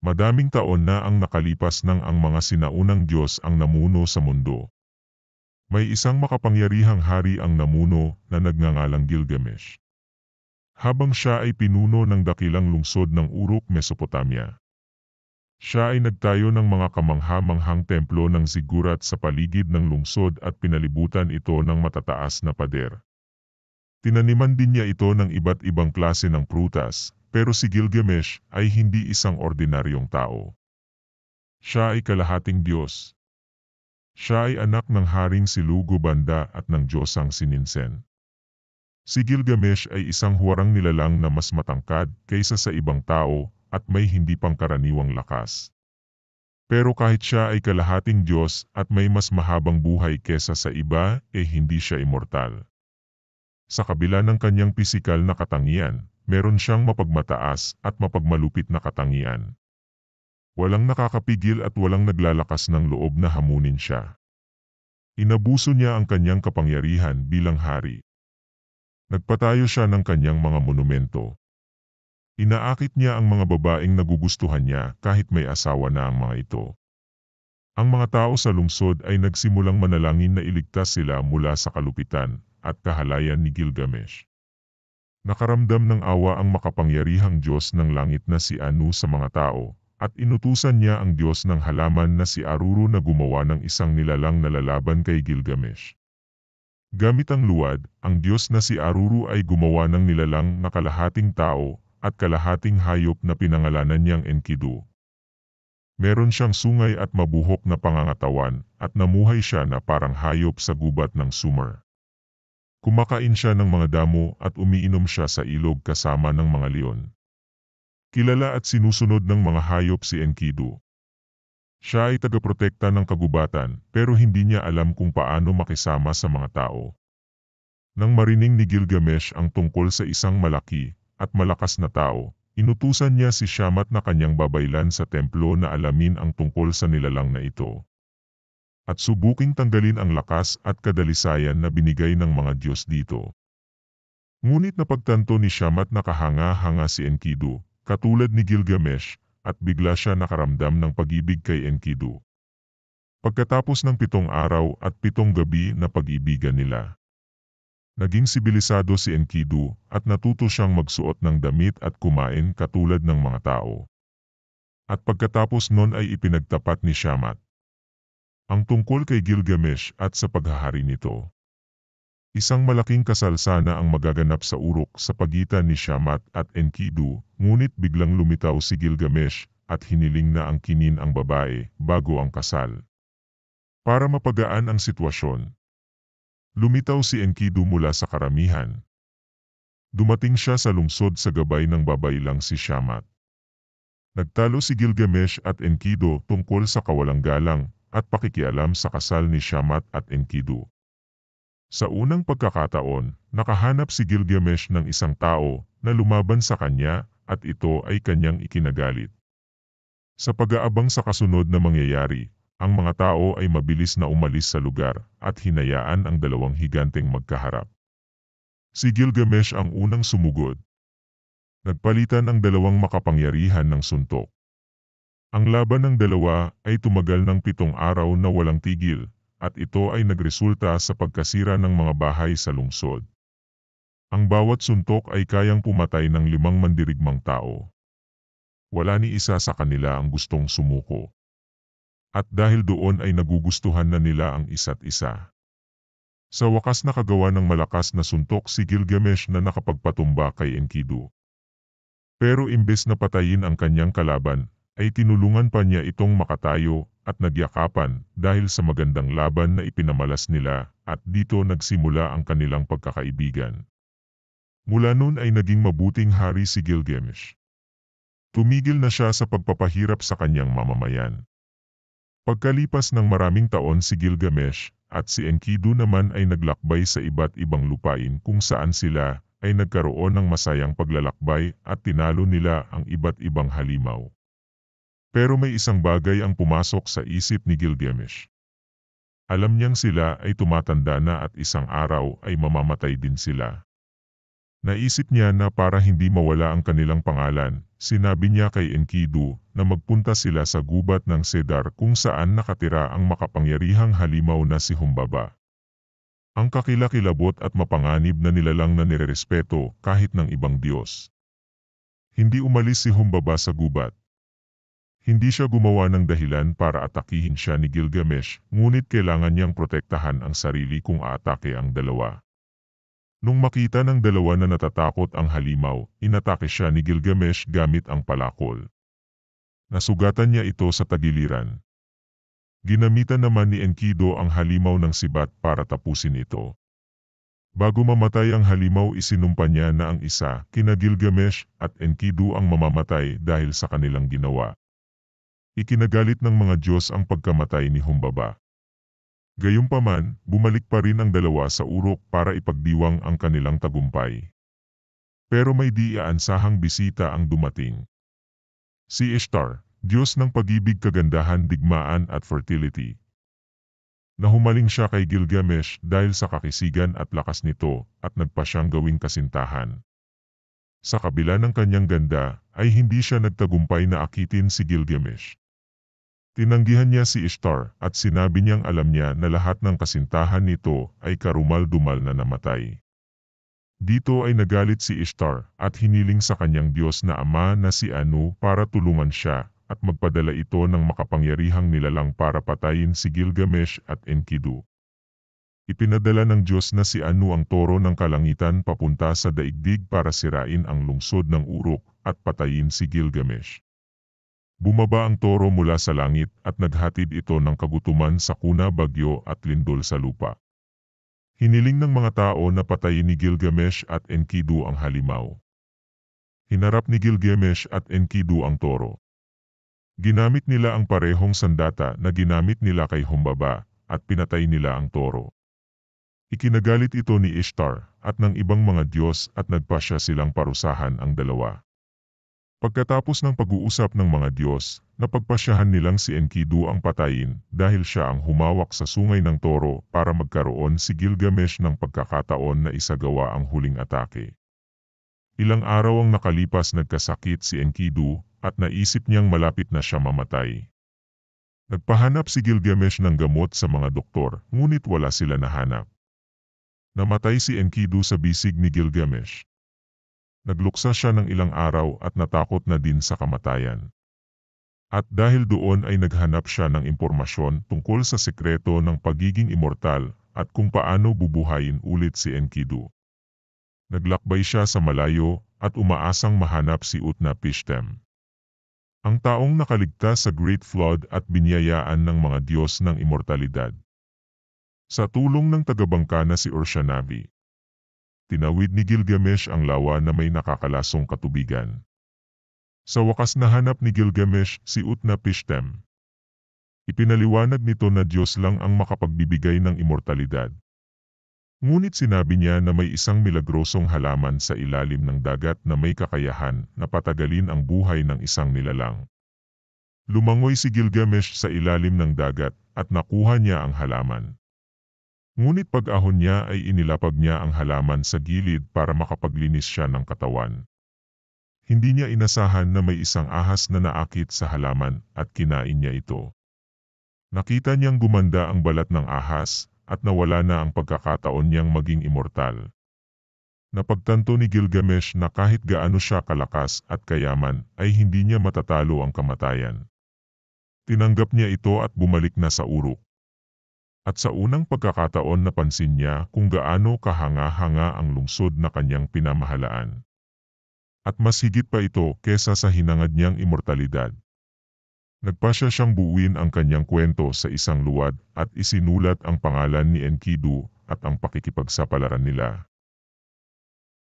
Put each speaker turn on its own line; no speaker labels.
Madaming taon na ang nakalipas nang ang mga sinaunang Diyos ang namuno sa mundo. May isang makapangyarihang hari ang namuno na nagngangalang Gilgamesh. Habang siya ay pinuno ng dakilang lungsod ng Uruk, Mesopotamia. Siya ay nagtayo ng mga kamangha-manghang templo ng zigurat sa paligid ng lungsod at pinalibutan ito ng matataas na pader. Tinaniman din niya ito ng iba't ibang klase ng prutas, pero si Gilgamesh ay hindi isang ordinaryong tao. Siya ay kalahating Diyos. Siya ay anak ng haring si Lugubanda at ng Diyosang si Ninsen. Si Gilgamesh ay isang huwarang nilalang na mas matangkad kaysa sa ibang tao at may hindi pangkaraniwang lakas. Pero kahit siya ay kalahating Diyos at may mas mahabang buhay kaysa sa iba, hindi siya immortal. Sa kabila ng kanyang pisikal na katangian, meron siyang mapagmataas at mapagmalupit na katangian. Walang nakakapigil at walang naglalakas ng loob na hamunin siya. Inabuso niya ang kanyang kapangyarihan bilang hari. Nagpatayo siya ng kanyang mga monumento. Inaakit niya ang mga babaeng nagugustuhan niya kahit may asawa na ang mga ito. Ang mga tao sa lungsod ay nagsimulang manalangin na iligtas sila mula sa kalupitan at kahalayan ni Gilgamesh. Nakaramdam ng awa ang makapangyarihang Diyos ng langit na si Anu sa mga tao, at inutusan niya ang Diyos ng halaman na si Aruru na gumawa ng isang nilalang na lalaban kay Gilgamesh. Gamit ang luwad, ang Diyos na si Aruru ay gumawa ng nilalang na kalahating tao at kalahating hayop na pinangalanan niyang Enkidu. Meron siyang sungay at mabuhok na pangangatawan at namuhay siya na parang hayop sa gubat ng Sumer. Kumakain siya ng mga damo at umiinom siya sa ilog kasama ng mga leon. Kilala at sinusunod ng mga hayop si Enkidu. Siya ay tagaprotekta ng kagubatan pero hindi niya alam kung paano makisama sa mga tao. Nang marinig ni Gilgamesh ang tungkol sa isang malaki at malakas na tao, inutusan niya si Tiamat na kanyang babaylan sa templo na alamin ang tungkol sa nilalang na ito. At subuking tanggalin ang lakas at kadalisayan na binigay ng mga Diyos dito. Ngunit napagtanto ni Tiamat na kahanga-hanga si Enkidu, katulad ni Gilgamesh, at bigla siya nakaramdam ng pag-ibig kay Enkidu. Pagkatapos ng 7 araw at 7 gabi na pag-ibigan nila, naging sibilisado si Enkidu at natuto siyang magsuot ng damit at kumain katulad ng mga tao. At pagkatapos nun ay ipinagtapat ni Tiamat ang tungkol kay Gilgamesh at sa paghahari nito. Isang malaking kasal sana ang magaganap sa Uruk sa pagitan ni Tiamat at Enkidu, ngunit biglang lumitaw si Gilgamesh at hiniling na angkinin ang babae bago ang kasal. Para mapagaan ang sitwasyon, lumitaw si Enkidu mula sa karamihan. Dumating siya sa lungsod sa gabay ng babaylang si Tiamat. Nagtalo si Gilgamesh at Enkidu tungkol sa kawalang-galang at pakikialam sa kasal ni Tiamat at Enkidu. Sa unang pagkakataon, nakahanap si Gilgamesh ng isang tao na lumaban sa kanya at ito ay kanyang ikinagalit. Sa pag-aabang sa kasunod na mangyayari, ang mga tao ay mabilis na umalis sa lugar at hinayaan ang dalawang higanteng magkaharap. Si Gilgamesh ang unang sumugod. Nagpalitan ang dalawang makapangyarihan ng suntok. Ang laban ng dalawa ay tumagal ng 7 araw na walang tigil, at ito ay nagresulta sa pagkasira ng mga bahay sa lungsod. Ang bawat suntok ay kayang pumatay ng 5 mandirigmang tao. Wala ni isa sa kanila ang gustong sumuko. At dahil doon ay nagugustuhan na nila ang isa't isa. Sa wakas nakagawa ng malakas na suntok si Gilgamesh na nakapagpatumba kay Enkidu. Pero imbes na patayin ang kanyang kalaban, ay tinulungan pa niya itong makatayo at nagyakapan dahil sa magandang laban na ipinamalas nila at dito nagsimula ang kanilang pagkakaibigan. Mula noon ay naging mabuting hari si Gilgamesh. Tumigil na siya sa pagpapahirap sa kanyang mamamayan. Pagkalipas ng maraming taon si Gilgamesh at si Enkidu naman ay naglakbay sa iba't ibang lupain kung saan sila ay nagkaroon ng masayang paglalakbay at tinalo nila ang iba't ibang halimaw. Pero may isang bagay ang pumasok sa isip ni Gilgamesh. Alam niyang sila ay tumatanda na at isang araw ay mamamatay din sila. Naisip niya na para hindi mawala ang kanilang pangalan, sinabi niya kay Enkidu na magpunta sila sa gubat ng Cedar kung saan nakatira ang makapangyarihang halimaw na si Humbaba. Ang kakilakilabot at mapanganib na nilalang na nirerespeto kahit ng ibang Diyos. Hindi umalis si Humbaba sa gubat. Hindi siya gumawa ng dahilan para atakihin siya ni Gilgamesh, ngunit kailangan niyang protektahan ang sarili kung aatake ang dalawa. Nung makita ng dalawa na natatakot ang halimaw, inatake siya ni Gilgamesh gamit ang palakol. Nasugatan niya ito sa tagiliran. Ginamitan naman ni Enkidu ang halimaw ng sibat para tapusin ito. Bago mamatay ang halimaw, isinumpa niya na ang isa, kina Gilgamesh at Enkidu ang mamamatay dahil sa kanilang ginawa. Ikinagalit ng mga Diyos ang pagkamatay ni Humbaba. Gayunpaman, bumalik pa rin ang dalawa sa urok para ipagdiwang ang kanilang tagumpay. Pero may di-aansahang bisita ang dumating. Si Ishtar, Diyos ng pag-ibig, kagandahan, digmaan at fertility. Nahumaling siya kay Gilgamesh dahil sa kakisigan at lakas nito at nagpa siyang gawing kasintahan. Sa kabila ng kanyang ganda, ay hindi siya nagtagumpay na akitin si Gilgamesh. Tinanggihan niya si Ishtar at sinabi niyang alam niya na lahat ng kasintahan nito ay karumal-dumal na namatay. Dito ay nagalit si Ishtar at hiniling sa kanyang Diyos na ama na si Anu para tulungan siya at magpadala ito ng makapangyarihang nilalang para patayin si Gilgamesh at Enkidu. Ipinadala ng Diyos na si Anu ang toro ng kalangitan papunta sa daigdig para sirain ang lungsod ng Uruk at patayin si Gilgamesh. Bumaba ang toro mula sa langit at naghatid ito ng kagutuman sa kuna, bagyo at lindol sa lupa. Hiniling ng mga tao na patayin ni Gilgamesh at Enkidu ang halimaw. Hinarap ni Gilgamesh at Enkidu ang toro. Ginamit nila ang parehong sandata na ginamit nila kay Humbaba at pinatay nila ang toro. Ikinagalit ito ni Ishtar at ng ibang mga Diyos at nagpasya silang parusahan ang dalawa. Pagkatapos ng pag-uusap ng mga Diyos, napagpasyahan nilang si Enkidu ang patayin dahil siya ang humawak sa sungay ng toro para magkaroon si Gilgamesh ng pagkakataon na isagawa ang huling atake. Ilang araw ang nakalipas, nagkasakit si Enkidu at naisip niyang malapit na siya mamatay. Nagpahanap si Gilgamesh ng gamot sa mga doktor, ngunit wala sila nahanap. Namatay si Enkidu sa bisig ni Gilgamesh. Nagluksa siya ng ilang araw at natakot na din sa kamatayan. At dahil doon ay naghanap siya ng impormasyon tungkol sa sekreto ng pagiging immortal at kung paano bubuhayin ulit si Enkidu. Naglakbay siya sa malayo at umaasang mahanap si Utnapishtim, ang taong nakaligtas sa Great Flood at binyayaan ng mga Diyos ng immortalidad. Sa tulong ng tagabangka na si Urshanabi, tinawid ni Gilgamesh ang lawa na may nakakalasong katubigan. Sa wakas nahanap ni Gilgamesh si Utnapishtim. Ipinaliwanag nito na Diyos lang ang makapagbibigay ng immortalidad. Ngunit sinabi niya na may isang milagrosong halaman sa ilalim ng dagat na may kakayahan na patagalin ang buhay ng isang nilalang. Lumangoy si Gilgamesh sa ilalim ng dagat at nakuha niya ang halaman. Ngunit pag-ahon niya ay inilapag niya ang halaman sa gilid para makapaglinis siya ng katawan. Hindi niya inasahan na may isang ahas na naakit sa halaman at kinain niya ito. Nakita niyang gumanda ang balat ng ahas at nawala na ang pagkakataon niyang maging immortal. Napagtanto ni Gilgamesh na kahit gaano siya kalakas at kayaman ay hindi niya matatalo ang kamatayan. Tinanggap niya ito at bumalik na sa Uruk. At sa unang pagkakataon napansin niya kung gaano kahanga-hanga ang lungsod na kanyang pinamahalaan. At mas higit pa ito kesa sa hinangad niyang immortalidad. Nagpasya siyang buuin ang kanyang kwento sa isang luwad at isinulat ang pangalan ni Enkidu at ang pakikipagsapalaran nila.